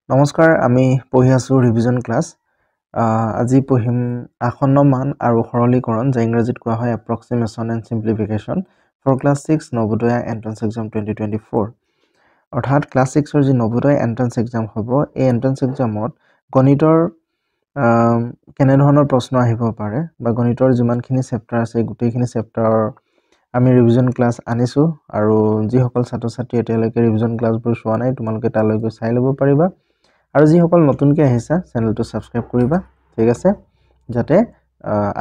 নমস্কাৰ আমি পঢ়ি আছো ৰিভিজন ক্লাছ আজি পঢ়িম আসন্ন মান আৰু সৰলীকৰণ যা ইংৰাজীত কোৱা হয় approximation and simplification for class 6 Navodaya entrance exam 2024 অৰ্থাৎ ক্লাছ 6 ৰ যি নবোদয়া এন্ট্ৰেন্স এক্সাম হ'ব এই এন্ট্ৰেন্স এক্সামত গণিতৰ কেনে ধৰণৰ প্ৰশ্ন আহিব পাৰে বা গণিতৰ যিমানখিনি চেপ্টাৰ আছে গোটেইখিনি চেপ্টাৰৰ আমি ৰিভিজন ক্লাছ আনিছো আৰু যিসকল ছাত্ৰ ছাত্ৰী এতিয়ালৈকে ৰিভিজন ক্লাছবোৰ চোৱা নাই তোমালোকে তালৈ গৈ চাই ল'ব পাৰিবা আৰু যিসকল নতুনকৈ আহিছা চেনেলটো সাবস্ক্ৰাইব কৰিবা ঠিক আছে যাতে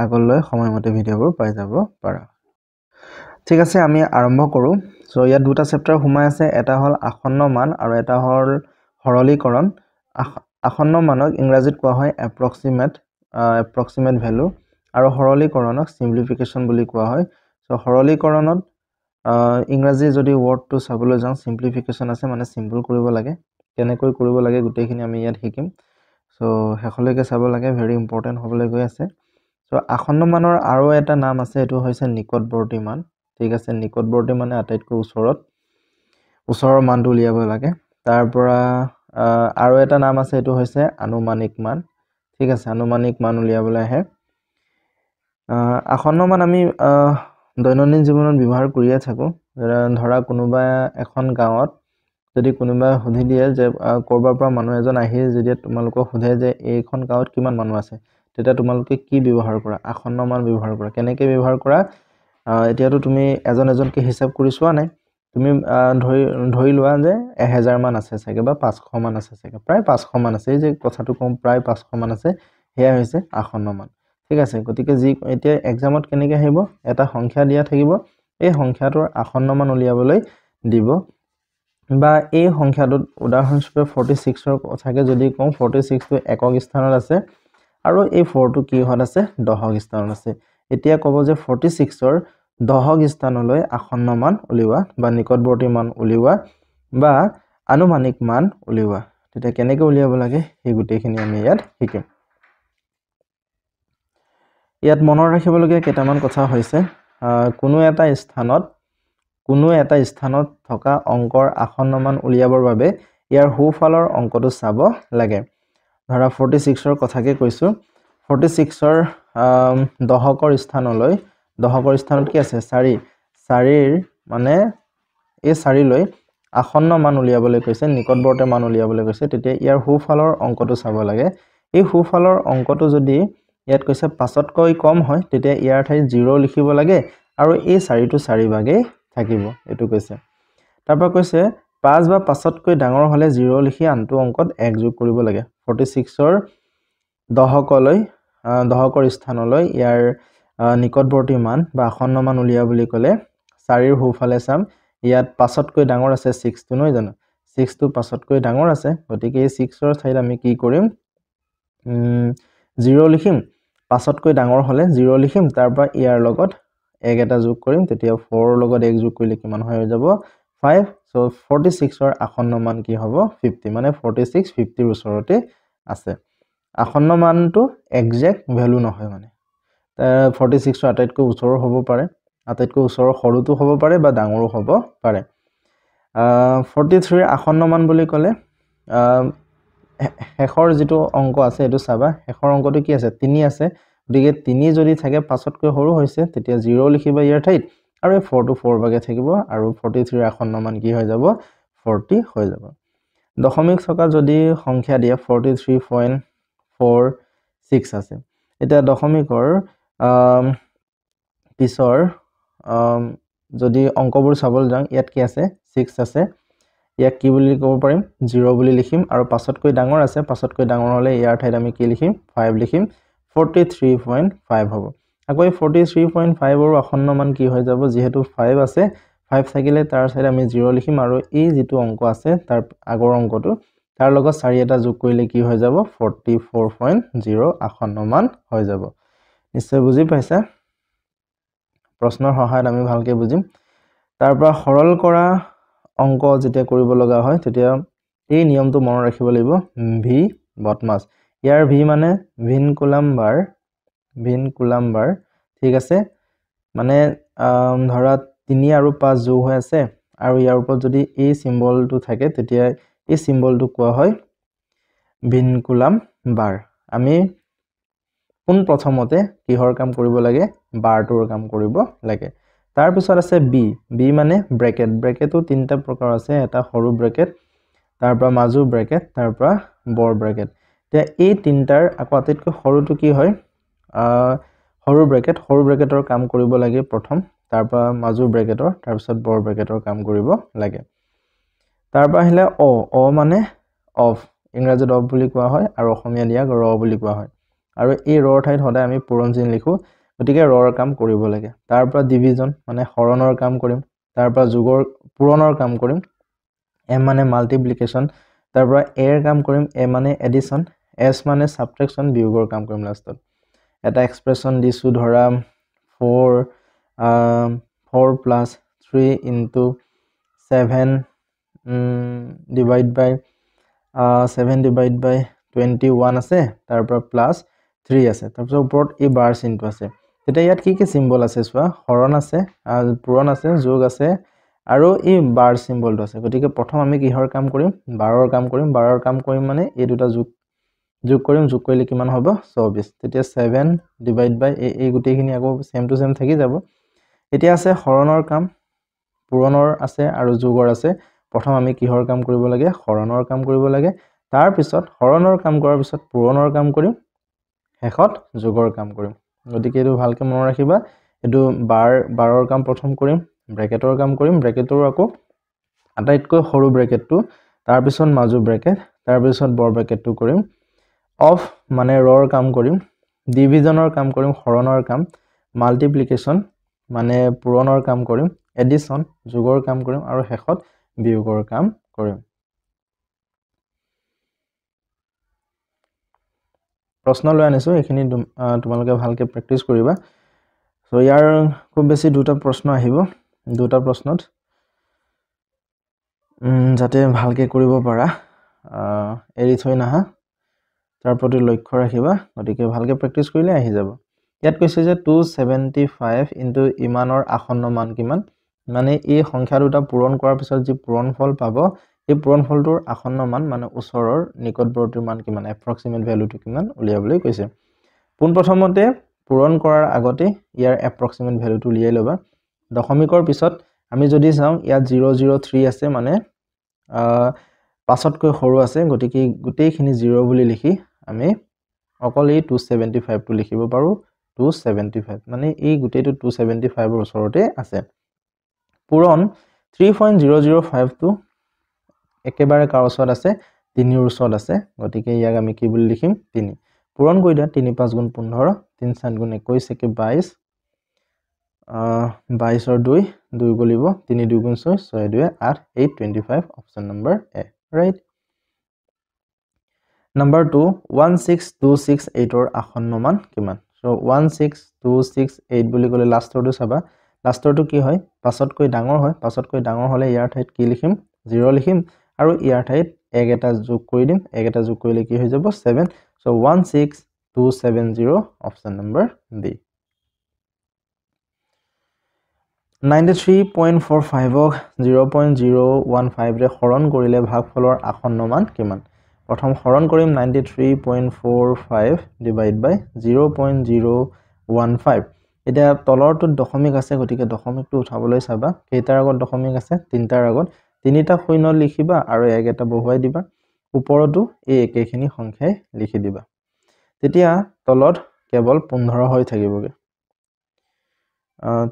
আগলৈ সময়মতে ভিডিঅ'বোৰ পাই যাব পাৰা ঠিক আছে আমি আৰম্ভ কৰো সো ইয়াত দুটা চেপ্টাৰ সোমাই আছে এটা হল আসন্ন মান আৰু এটা হল সৰলীকৰণ আসন্ন মানক ইংৰাজীত কোৱা হয় এপ্ৰক্সিমেট ভ্যালু আৰু সৰলীকৰণক সিম্পলিফিকেশ্যন বুলি কোৱা হয় সো সৰলীকৰণত ইংৰাজী যদি ওয়াৰ্ডটো চাবলৈ যাওঁ সিম্পলিফিকেশ্যন আছে মানে সিম্পল কৰিব লাগে কেনেকৈ কৰিব লাগে গোটেইখিনি আমি ইয়াত শিকিম সো হেখলৈকে চাব লাগে ভেৰি ইম্পৰ্টেন্ট হ'বলৈ গৈ আছে সো আসন্ন মানৰ আৰু এটা নাম আছে এটো হৈছে নিকটৱৰ্তী মান ঠিক আছে নিকটৱৰ্তী মানে আটাইতকৈ ওচৰৰ মানটো উলিয়াব লাগে তাৰ পৰা আৰু এটা নাম আছে এটো হৈছে আনুমানিক মান ঠিক আছে আনুমানিক মান উলিয়াবলৈ আহে আসন্ন মান আমি দৈনন্দিন জীৱনত ব্যৱহাৰ কৰিয়ে থাকো ধৰা কোনোবা এখন গাঁৱত যদি কোনোবা সুধি দিয়ে যে কৰবাৰ পৰা মানুহ এজন আহি যদি তোমালোকক সুধে যে এইখন গাঁৱত কিমান মানুহ আছে তেতিয়া তোমালোকে কি ব্যৱহাৰ কৰা আসন্ন মান ব্যৱহাৰ কৰা কেনেকৈ ব্যৱহাৰ কৰা এতিয়াতো তুমি এজনকে হিচাপ কৰি চোৱা নাই তুমি ধৰি লোৱা যে 1000 মান আছে চাগে বা 500 মান আছে চাগে প্ৰায় 500 মান আছে এই যে কথাটো কম প্ৰায় 500 মান আছে হেয়া হৈছে আসন্ন মান ঠিক আছে গতিকে যি এতিয়া এক্সামত কেনেকৈ আহিব এটা সংখ্যা দিয়া থাকিব এই সংখ্যাটোৰ আসন্ন মান উলিয়াবলৈ দিব বা এই সংখ্যাটোত উদাহৰণস্বৰূপে 46 ৰ কথাকে যদি কওঁ 46 টো একক স্থানত আছে আৰু এই 4 টো কি হত আছে দশক স্থানত আছে এতিয়া ক'ব যে 46 ৰ দশক স্থানলৈ আসন্ন মান উলিওৱা বা নিকটৱৰ্তী মান উলিওৱা বা আনুমানিক মান উলিওৱা তেতিয়া কেনেকৈ উলিয়াব লাগে এই গোটেইখিনি আমি ইয়াত শিকিম ইয়াত মনত ৰাখিবলগীয়া কেইটামান কথা হৈছে কোনো এটা স্থানত থকা অংকৰ আসন্ন মান উলিয়াবৰ বাবে ইয়াৰ সোঁফালৰ অংকটো চাব লাগে ধৰা 46 ৰ কথাকে কৈছো 46 ৰ দশকৰ স্থানত কি আছে 4ৰ মানে এই 4 লৈ আসন্ন মান উলিয়াবলৈ কৈছে নিকটৱৰ্তী মান উলিয়াবলৈ কৈছে তেতিয়া ইয়াৰ সোঁফালৰ অংকটো চাব লাগে এই সোঁফালৰ অংকটো যদি ইয়াত কৈছে 5তকৈ কম হয় তেতিয়া ইয়াৰ ঠাইত 0 লিখিব লাগে আৰু এই 4 টো 4 ভাগে থাকিব এটো কৈছে তাৰপৰা কৈছে 5 বা 5তকৈ ডাঙৰ হলে 0 লিখি আনটো অংকত 1 যোগ কৰিব লাগে 46 ৰ দশকৰ স্থানলৈ ইয়াৰ নিকটৱৰ্তী মান বা আসন্ন মান উলিয়া বুলি ক'লে 4ৰ সোঁফালে চাম ইয়াত 5তকৈ ডাঙৰ আছে 6 টো নহয় জানো 6 টো 5তকৈ ডাঙৰ আছে গতিকে এই 6 ৰ ঠাইত আমি কি কৰিম 0 লিখিম 5তকৈ ডাঙৰ হলে 0 লিখিম তাৰ পৰা ইয়াৰ লগত 1 এটা যোগ কৰিম তেতিয়া 4 ৰ লগত 1 যোগ কৰিলে কিমান হৈ যাব 5 সো 46 ৰ আসন্ন মান কি হ'ব 50 মানে 46 50 ৰ ওচৰতে আছে আসন্ন মানটো এক্সাক্ট ভ্যালু নহয় মানে 46 ৰ আটাইতকৈ ওচৰৰ হ'ব পাৰে আটাইতকৈ ওচৰৰ সৰুটো হ'ব পাৰে বা ডাঙৰো হ'ব পাৰে 43 ৰ আসন্ন মান বুলি ক'লে শেষৰ যেটো অংক আছে এটো চাবা শেষৰ অংকটো কি আছে 3 আছে গতিকে 3 যদি থাকে 5তকৈ সৰু হৈছে তেতিয়া 0 লিখিবা ইয়াৰ ঠাইত আৰু 4 টো 4 ভাগে থাকিব আৰু 43 ৰ আসন্ন মান কি হৈ যাব 40 হৈ যাব দশমিক থকা যদি সংখ্যা দিয়ে 43.46 আছে এটা দশমিকৰ পিছৰ যদি অংকবোৰ চাবলৈ যাওঁ ইয়াত কি আছে 6 আছে ইয়াক কি বুলি ক'ব পাৰিম 0 বুলি লিখিম আৰু 5তকৈ ডাঙৰ আছে 5তকৈ ডাঙৰ হলে ইয়াৰ ঠাইত আমি কি লিখিম 5 লিখিম 43.5 হ'ব আকৌ 43.5 ৰ আসন্ন মান কি হৈ যাব যেহেতু 5 আছে 5 থাকিলে তাৰ ঠাইত আমি 0 লিখিম আৰু এই যেটো অংক আছে তাৰ আগৰ অংকটো তাৰ লগত 4 এটা যোগ কৰিলে কি হৈ যাব 44.0 আসন্ন মান হৈ যাব নিশ্চয় বুজি পাইছা প্ৰশ্নৰ সহায়ত আমি ভালকে বুজিম তাৰ পৰা সৰল কৰা অংক যেতিয়া কৰিব লগা হয় তেতিয়া এই নিয়মটো মনত ৰাখিব লাগিব ভি বদমাছ ইয়াৰ ভি মানে ভিন কুলাম্বাৰ ঠিক আছে মানে ধৰা 3 আৰু 5 যোগ হৈ আছে আৰু ইয়াৰ ওপৰত যদি এই সিম্বলটো থাকে তেতিয়া এই সিম্বলটো কোৱা হয় ভিনকুলাম বাৰ আমি কোন প্ৰথমতে কিহৰ কাম কৰিব লাগে বাৰটোৰ কাম কৰিব লাগে তাৰ পিছত আছে বি মানে ব্ৰেকেট ব্ৰেকেটো তিনিটা প্ৰকাৰ আছে এটা সৰু ব্ৰেকেট তাৰ পৰা মাজু ব্ৰেকেট তাৰ পৰা বৰ ব্ৰেকেট তে এই তিনটাৰ আকৌ আটাইতকৈ সৰুটো কি হয় সৰু ব্ৰেকেটৰ কাম কৰিব লাগে প্ৰথম তাৰ পৰা মাজু ব্ৰেকেটৰ তাৰ পিছত বৰ ব্ৰেকেটৰ কাম কৰিব লাগে তাৰ পৰা আহিলে অ মানে অফ ইংৰাজীত অফ বুলি কোৱা হয় আৰু অসমীয়া দিয়াক ৰ বুলি কোৱা হয় আৰু এই ৰৰ ঠাইত সদায় আমি পূৰণ চিন লিখো গতিকে ৰৰ কাম কৰিব লাগে তাৰ পৰা ডিভিজন মানে হৰণৰ কাম কৰিম তাৰ পৰা যোগৰ পূৰণৰ কাম কৰিম এম মানে মাল্টিপ্লিকেশ্যন তাৰ পৰা এৰ কাম কৰিম এ মানে এডিশ্যন এছ মানে ছাবট্ৰেকশ্যন বিয়োগৰ কাম কৰিম লাষ্টত এটা এক্সপ্ৰেছন দিছোঁ ধৰা 4 প্লাছ 3 ইনটু 7 ডিভাইড বাই 21 আছে তাৰ পৰা প্লাছ 3 আছে তাৰপিছত ওপৰত এই বাৰ চিনটো আছে তেতিয়া ইয়াত কি চিম্বল আছে চোৱা হৰণ আছে পূৰণ আছে যোগ আছে আৰু এই বাৰ চিম্বলটো আছে গতিকে প্ৰথম আমি কিহৰ কাম কৰিম বাৰৰ কাম কৰিম মানে এই দুটা যোগ কৰিলে কিমান হ'ব 24 তেতিয়া 7 ডিভাইড বাই এই গোটেইখিনি আকৌ সেম টু সেম থাকি যাব এতিয়া আছে হৰণৰ কাম পূৰণৰ আছে আৰু যোগৰ আছে প্ৰথম আমি কিহৰ কাম কৰিব লাগে হৰণৰ কাম কৰিব লাগে তাৰ পিছত হৰণৰ কাম কৰাৰ পিছত পূৰণৰ কাম কৰিম শেষত যোগৰ কাম কৰিম গতিকে এইটো ভালকৈ মনত ৰাখিবা এইটো বাৰৰ কাম প্ৰথম কৰিম ব্ৰেকেটৰ কাম কৰিম ব্ৰেকেটৰ আকৌ আটাইতকৈ সৰু ব্ৰেকেটটো তাৰ পিছত মাজু ব্ৰেকেট তাৰ পিছত বৰ ব্ৰেকেটটো কৰিম অফ মানে ৰৰ কাম কৰিম ডিভিজনৰ কাম কৰিম হৰণৰ কাম মাল্টিপ্লিকেশ্যন মানে পূৰণৰ কাম কৰিম এডিশ্যন যোগৰ কাম কৰিম আৰু শেষত বিয়োগৰ কাম কৰিম প্ৰশ্ন লৈ আনিছো এইখিনি তোমালোকে ভালকৈ প্ৰেক্টিছ কৰিবা সো ইয়াৰ খুব বেছি দুটা প্ৰশ্ন আহিব দুটা প্ৰশ্নত যাতে ভালকৈ কৰিব পাৰা এৰি থৈ নাহা তাৰ প্ৰতি লক্ষ্য ৰাখিবা গতিকে ভালকৈ প্ৰেক্টিছ কৰিলে আহি যাব ইয়াত কৈছে যে 275 ইনটু ইমানৰ আসন্ন মান কিমান মানে এই সংখ্যা দুটা পূৰণ কৰাৰ পিছত যি পূৰণফল পাব এই পূৰণফলটোৰ আসন্ন মান মানে ওচৰৰ নিকটৱৰ্তী মান কিমান এপ্ৰক্সিমেট ভ্যালুটো কিমান উলিয়াবলৈ কৈছে পোনপ্ৰথমতে পূৰণ কৰাৰ আগতে ইয়াৰ এপ্ৰক্সিমেট ভ্যালুটো উলিয়াই ল'বা দশমিকৰ পিছত আমি যদি চাওঁ ইয়াত 003 আছে মানে পাছতকৈ সৰু আছে গতিকে গোটেইখিনি 0 বুলি লিখি আমি অকল এই 275 টো লিখিব পাৰো 275 মানে এই গোটেইটো 275 ৰ ওচৰতে আছে পূৰণ 3.005 টো একেবাৰে কাৰ ওচৰত আছে 3 ৰ ওচৰত আছে গতিকে ইয়াক আমি কি বুলি লিখিম 3 পূৰণ কৰি দিয়া 3 5 গুণ 15 3 7 গুণ 21 একে 22 22 ৰ 2 2 গলিব 3 2 গুণ 6 6 2 8 8 25 অপচন নম্বৰ এ ৰাইট Number 2, 16268 ৰ আসন্ন মান কিমান সো 16268 বুলি ক'লে লাষ্টৰটো চাবা লাষ্টৰটো কি হয় পাছতকৈ ডাঙৰ হয় পাছতকৈ ডাঙৰ হ'লে ইয়াৰ ঠাইত কি লিখিম 0 লিখিম আৰু ইয়াৰ ঠাইত এক এটা যোগ কৰি দিম এক এটা যোগ কৰিলে কি হৈ যাব 7 সো 16270 অপচন নম্বৰ ডি 93.45 ক 0.015 ৰে হৰণ কৰিলে ভাগফলৰ আসন্ন মান কিমান প্ৰথম হৰণ কৰিম 93.45 ডিভাইড বাই 0.015 এতিয়া তলৰটোত দশমিক আছে গতিকে দশমিকটো উঠাবলৈ চাবা কেইটাৰ আগত দশমিক আছে তিনটাৰ আগত তিনিটা শূন্য লিখিবা আৰু এক এটা বহুৱাই দিবা ওপৰতো এই একেখিনি সংখ্যাই লিখি দিবা তেতিয়া তলত কেৱল 15 হৈ থাকিবগে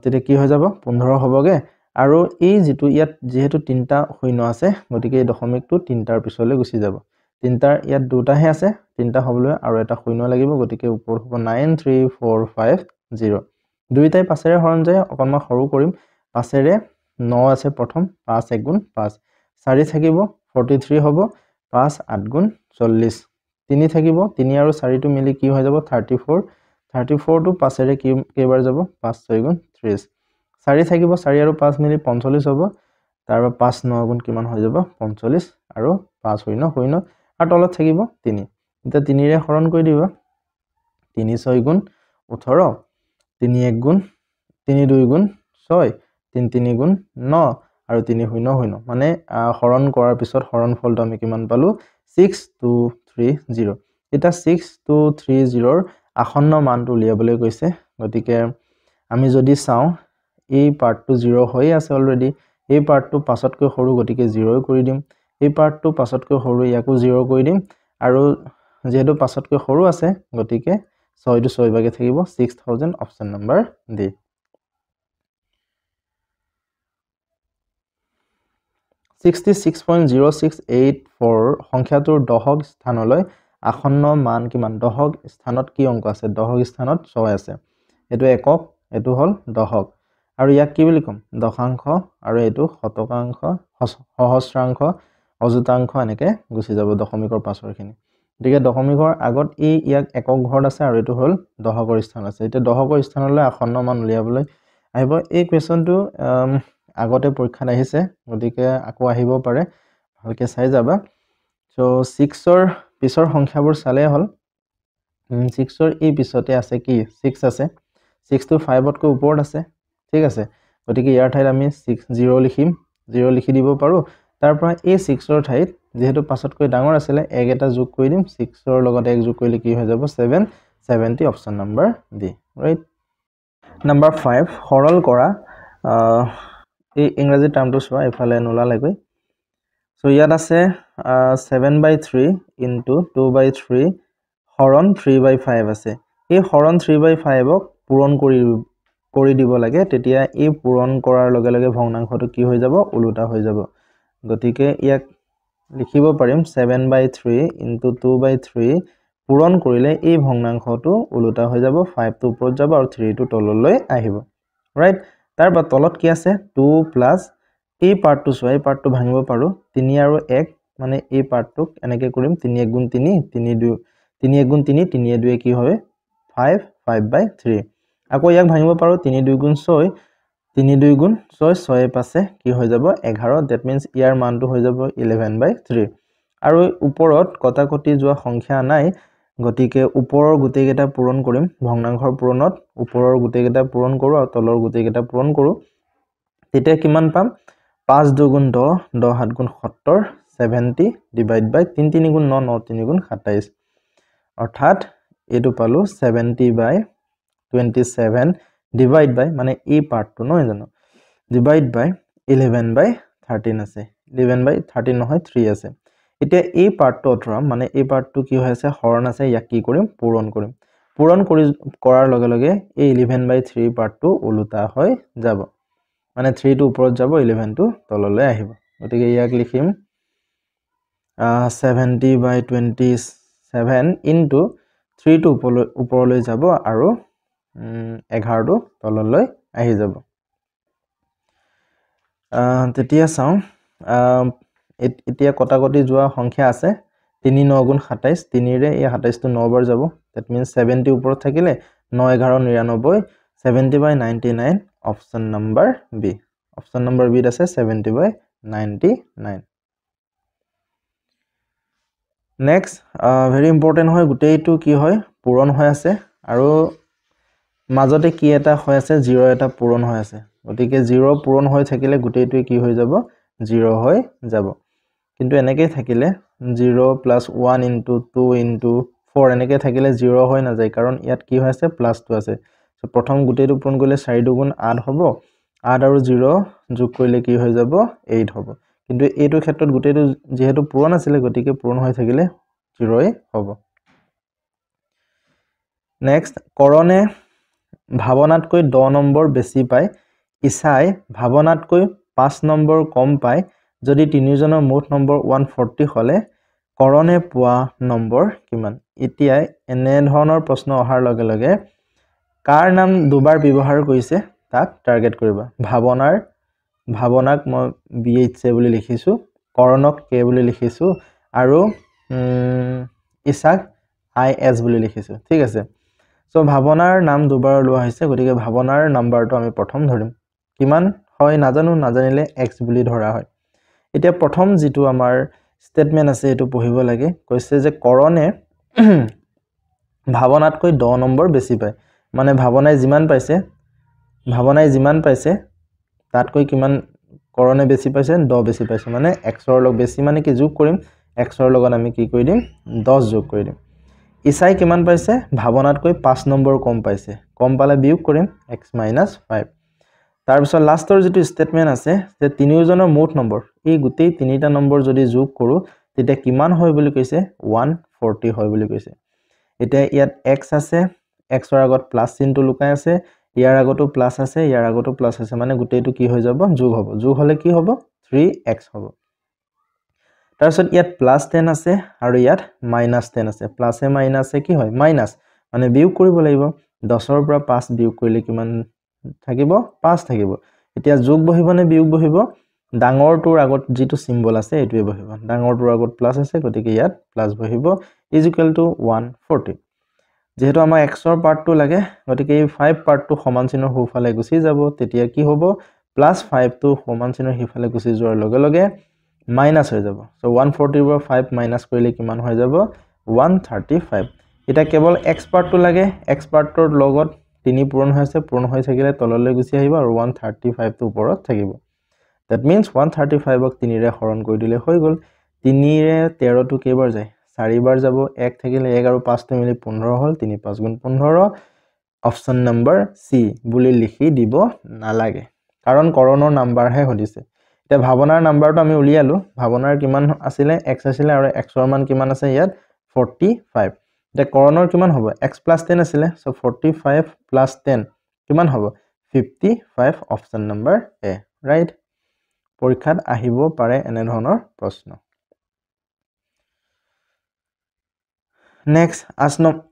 তেতিয়া কি হৈ যাব 15 হ'বগে আৰু এই যেটো ইয়াত যেহেতু তিনটা শূন্য আছে গতিকে এই দশমিকটো তিনটাৰ পিছলৈ গুচি যাব তিনটাৰ ইয়াত দুটাহে আছে তিনটা হ'বলৈ আৰু এটা শূন্য লাগিব গতিকে ওপৰ হ'ব 93450 দুইটাই পাঁচেৰে হৰণ যায় অকনমান সৰু কৰিম পাঁচেৰে 9 আছে প্ৰথম 5 1 গুণ 5 4 থাকিব 43 হ'ব 5 8 গুণ 40 3 থাকিব 3 আৰু 4 টো মিলি কি হৈ যাব 34 34 টো পাঁচেৰে কেইবাৰ যাব 5 6 গুণ 30 4 থাকিব 4 আৰু 5 মিলি 45 হ'ব তাৰ পৰা 5 9 গুণ কিমান হৈ যাব 45 আৰু 5 শূন্য শূন্য আৰু তলত থাকিব 3 এটা 3 ৰে হৰণ কৰি দিবা 3 6 গুণ 18 3 1 গুণ 3 2 গুণ 6 3 3 গুণ 9 আৰু 3 শূন্য শূন্য মানে হৰণ কৰাৰ পিছত হৰণ ফলটো আমি কিমান পালো 6 2 62630 এটা 6230 আসন্ন মানটো উলিয়াবলৈ কৈছে গতিকে আমি যদি চাও এই পাৰ্টটো 0 হৈ আছে অলৰেডি এই পাৰ্টটো পাছতকৈ সৰু গতিকে 0 কৰি দিম এই পাৰ্টটো পাছতকৈ সৰু ইয়াকো 0 কৰি দিম আৰু যেহেতু পাছতকৈ সৰু আছে গতিকে 6 টো 6 ভাগে থাকিব 6000 অপচন নম্বৰ ডি 66.0684 সংখ্যাটোৰ দশক স্থানলৈ আসন্ন মান কিমান দশক স্থানত কি অংক আছে দশক স্থানত 6 আছে এটো একক এটো হল দশক আৰু ইয়াক কি বুলি কম দশাংশ আৰু এটো শতকাংশ সহস্ৰাংশ অযুতাংশ এনেকে গুছি যাব দশমিকৰ পাছৰখিনি গতিকে দশমিকৰ আগত ইয়াক একক ঘৰত আছে আৰু এটো হল দশকৰ স্থান আছে এটা দশকৰ স্থানলৈ আসন্ন মান উলিয়াবলৈ আহিব এই কোৱেশ্চনটো আগতে পৰীক্ষাত আহিছে গতিকে আকৌ আহিব পাৰে ভালকে চাই যাবা সো 6 ৰ পিছৰ সংখ্যাবোৰ চালে হল 6 ৰ এই পিছতে আছে কি 6 আছে 6 টো 5 তকৈ ওপৰত আছে ঠিক আছে গতিকে ইয়াৰ ঠাইত আমি 0 লিখিম 0 লিখি দিব পাৰো তাৰ পৰা এই 6 ৰ ঠাইত যেহেতু পাছতকৈ ডাঙৰ আছিল এক এটা যোগ কৰি দিম 6 ৰ লগত এক যোগ কৰিলে কি হৈ যাব 770 option number D right number 5 সৰল কৰা এই ইংৰাজী টাৰ্মটো চোৱা ইফালে নোলালেগৈ সো ইয়াত আছে 7/3 into 2/3 হৰণ 3/5 আছে এই হৰণ 3/5 ক পূৰণ কৰি দিব লাগে তেতিয়া এই পূৰণ কৰাৰ লগে লগে ভগ্নাংশটো কি হৈ যাব উলুটা হৈ যাব গতিকে ইয়াক লিখিব পাৰিম 7/3 into 2/3 পূৰণ কৰিলে এই ভগ্নাংশটো উলুটা হৈ যাব 5 টো ওপৰত যাব আৰু 3 টো তললৈ আহিব ৰাইট তাৰপা তলত কি আছে 2 প্লাস এই পাৰ্টটো চোৱা এই পাৰ্টটো ভাঙিব পাৰো 3 আৰু 1 মানে এই পাৰ্টটোক এনেকৈ কৰিম 3 1 গুণ 3 3 2 3 1 গুণ 3 3 2 কি হয় 5 5/3 আকৌ ইয়াক ভাঙিব পাৰো 3 2 গুণ 6 3 2 গুণ 6 6 পাছে কি হৈ যাব 11 দ্যাট মিন্স ইয়াৰ মানটো হৈ যাব 11/3 আৰু ওপৰত কটাকটি যোৱা সংখ্যা নাই গতিকে ওপৰৰ গুটেই কেইটা পূৰণ কৰিম ভগ্নাংশৰ পূৰণত ওপৰৰ গুটেই কেইটা পূৰণ কৰো আৰু তলৰ গুটেই কেইটা পূৰণ কৰো তেতিয়া কিমান পাম 5 2 গুণ 10 10 7 গুণ 70 70 ডিভাইড বাই 3 3 গুণ 9 9 3 গুণ 27 অৰ্থাৎ এটো পালো 70/27 ডিভাইড বাই মানে এই পাৰ্টটো নহয় জানো ডিভাইড বাই 11/13 আছে 11/13 নহয় 3 আছে এতিয়া এই পাৰ্টটো অতৰাম মানে এই পাৰ্টটো কি হৈ আছে হৰণ আছে ইয়াক কি কৰিম পূৰণ কৰাৰ লগে লগে এই 11/3 পাৰ্টটো উলুটা হৈ যাব মানে 3 টো ওপৰত যাব 11 টো তললৈ আহিব গতিকে ইয়াক লিখিম 70/27 into 3 টো ওপৰলৈ যাব আৰু 11 টো তললৈ আহি যাব তেতিয়া চাও এতিয়া কটাকটি যোৱা সংখ্যা আছে 3 9 গুণ 27 3 ৰে এই 27 টো 9 বাৰ যাব দ্যাট মিন্স 70 ওপৰত থাকিলে 9 11 99 70/99 option number B option number B আছে 70/99 নেক্সট ভেৰি ইম্পৰ্টেন্ট হয় গুটেইটো কি হয় পূৰণ হৈ আছে আৰু মাজতে কি এটা হৈ আছে 0 এটা পূৰণ হৈ আছে গতিকে 0 পূৰণ হৈ থাকিলে গুটেইটো কি হৈ যাব 0 হৈ যাব কিন্তু এনেকৈ থাকিলে 0 + 1 into 2 into 4 এনেকৈ থাকিলে 0 হৈ না যায় কাৰণ ইয়াত কি হৈ আছে +2 আছে সো প্ৰথম গুটেইটো পূৰণ কৰিলে 4 2 গুণ 8 হ'ব 8 আৰু 0 যোগ কৰিলে কি হৈ যাব 8 হ'ব কিন্তু এইটো ক্ষেত্ৰত গুটেইটো যেহেতু পূৰণ আছিল গতিকে পূৰণ হৈ থাকিলে 0 হ'ব নেক্সট কৰণে ভাৱনাতকৈ 10 নম্বৰ বেছি পায় ইছাই ভাৱনাতকৈ 5 নম্বৰ কম পায় যদি তিনিজনৰ মুঠ নম্বৰ 140 হলে কৰণে পোৱা নম্বৰ কিমান এতিয়া এনে ধৰণৰ প্ৰশ্ন অহাৰ লগে লগে কাৰ নাম দুবাৰ ব্যৱহাৰ কৰিছে তাক টাৰ্গেট কৰিবা ভাৱনাক মই BHC বুলি লিখিছো কৰণক K বুলি লিখিছো আৰু ইছাক IS বুলি লিখিছো ঠিক আছে সো ভাৱনাৰ নাম দুবাৰ লোৱা হৈছে গতিকে ভাৱনাৰ নাম্বাৰটো আমি প্ৰথম ধৰিম কিমান হয় নাজানিলে x বুলি ধৰা হয় এতিয়া প্ৰথম যেটো আমাৰ স্টেটমেন্ট আছে এটো পঢ়িব লাগে কৈছে যে কৰণে ভাৱনাতকৈ 10 নম্বৰ বেছি পায় মানে ভাৱনাই যিমান পাইছে তাতকৈ কিমান কৰণে বেছি পাইছে 10 বেছি পাইছে মানে x ৰ লগ বেছি মানে কি যোগ কৰিম x ৰ লগত আমি কি কৰি দিম 10 যোগ কৰি দিম ইসাই কিমান পাইছে ভাৱনাতকৈ 5 নম্বৰ কম পাইছে কম পালে বিয়োগ কৰিম x - 5 তাৰ পিছত লাষ্টৰ যেটো স্টেটমেন্ট আছে যে তিনিওজনৰ মুঠ নম্বৰ এই গুটেই তিনিটা নম্বৰ যদি যোগ কৰো তেতিয়া কিমান হয় বুলি কৈছে 140 হয় বুলি কৈছে এতিয়া ইয়াত x আছে x ৰ আগত প্লাস চিহ্নটো লুকাই আছে ইয়াৰ আগতো প্লাস আছে ইয়াৰ আগতো প্লাস আছে মানে গুটেইটো কি হৈ যাব যোগ হলে কি হ'ব 3x হ'ব তাৰপিছত ইয়াত প্লাস 10 আছে আৰু ইয়াত মাইনাস 10 আছে প্লাসে মাইনাসে কি হয় মাইনাস মানে বিয়োগ কৰিব লাগিব 10 ৰ পৰা 5 বিয়োগ কৰিলে কিমান থাকিব 5 থাকিব এতিয়া যোগ বহিব নে বিয়োগ বহিব ডাঙৰটোৰ আগত যেটো সিম্বল আছে এটোৱে বহিব ডাঙৰটোৰ আগত প্লাস আছে গতিকে ইয়াত প্লাস বহিব = 140 যেহেতু আমাৰ x ৰ পাৰ্টটো লাগে গতিকে এই 5 পাৰ্টটো সমান চিহ্নৰ সোঁফালে গুচি যাব তেতিয়া কি হ'ব +5 টো সমান চিহ্নৰ হিফালে গুচি যোৱাৰ লগে লগে মাইনাস হৈ যাব সো 140 ৰ 5 মাইনাস কৰিলে কিমান হৈ যাব 135 এটা কেৱল x পাৰ্টটো লাগে x পাৰ্টৰ লগত 3 পূৰণ হৈ থাকিলে তললৈ গুচি আহিব আৰু 135 টো ওপৰত থাকিব that means 135 ক 3 ৰে হৰণ কৰি দিলে হৈ গল 3 ৰে 13 টো কেইবাৰ যায় 4 বাৰ যাব 1 থাকিলে 1 আৰু 5 টো মিলি 15 হল 3 5 গুণ 15 অপচন নম্বৰ সি বুলি লিখি দিব নালাগে কাৰণ কৰণৰ নাম্বাৰ হে হদিছে এটা ভাৱনাৰ নাম্বাৰটো আমি উলিয়ালো ভাৱনাৰ কিমান আছিল x আছিল আৰু x ৰ মান কিমান আছে ইয়াত 45 এটা কৰণৰ কিমান হ'ব x + 10 আছিল সো 45 + 10 কিমান হ'ব 55 অপচন নম্বৰ এ ৰাইট পৰীক্ষাত আহিব পাৰে এনে ধৰণৰ প্ৰশ্ন নেক্সট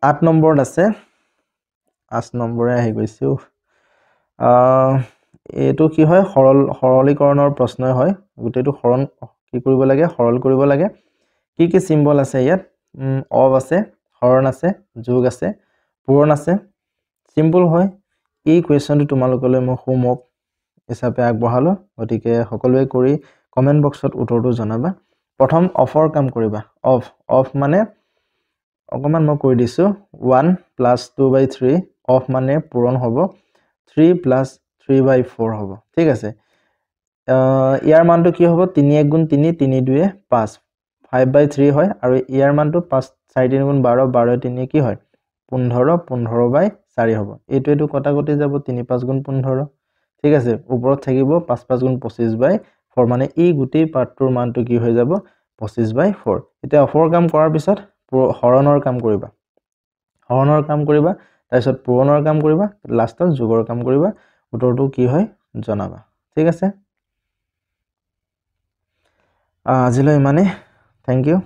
8 নম্বৰত আছে 8 নম্বৰে আহি গৈছে এটো কি হয় সৰলীকৰণৰ প্ৰশ্নই হয় গুটেটো হৰণ কি কৰিব লাগে সৰল কৰিব লাগে কি সিম্বল আছে ইয়াত অব আছে হৰণ আছে যোগ আছে পূৰণ আছে সিম্পল হয় এই কোৱেশ্চনটো তোমালোকলৈ মই হোমৱৰ্ক হিচাপে আগবঢ়ালো গতিকে সকলোৱে কৰি কমেন্ট বক্সত উত্তৰটো জনাবা প্ৰথম অফৰ কাম কৰিবা অফ মানে অকমান মই কৈ দিছো 1 + 2/3 অফ মানে পূৰণ হ'ব 3 + 3/4 হ'ব ঠিক আছে ইয়াৰ মানটো কি হ'ব 3 1 গুণ 3 3 2 5 5/3 হয় আৰু ইয়াৰ মানটো 5 4 3 গুণ 12 12 3 কি হয় 15 15/4 হ'ব এটো কটাকটি যাব 3 5 গুণ 15 ঠিক আছে ওপৰত থাকিব 5 5 গুণ 25/4 মানে এই গুটেই পাৰ্টটোৰ মানটো কি হৈ যাব 25/4 এতিয়া অফৰ কাম কৰাৰ পিছত হৰণৰ কাম কৰিবা তাৰপিছত পূৰণৰ কাম কৰিবা লাষ্টত যোগৰ কাম কৰিবা উত্তৰটো কি হয় জনাবা ঠিক আছে আজিলৈ মানে থ্যাংক ইউ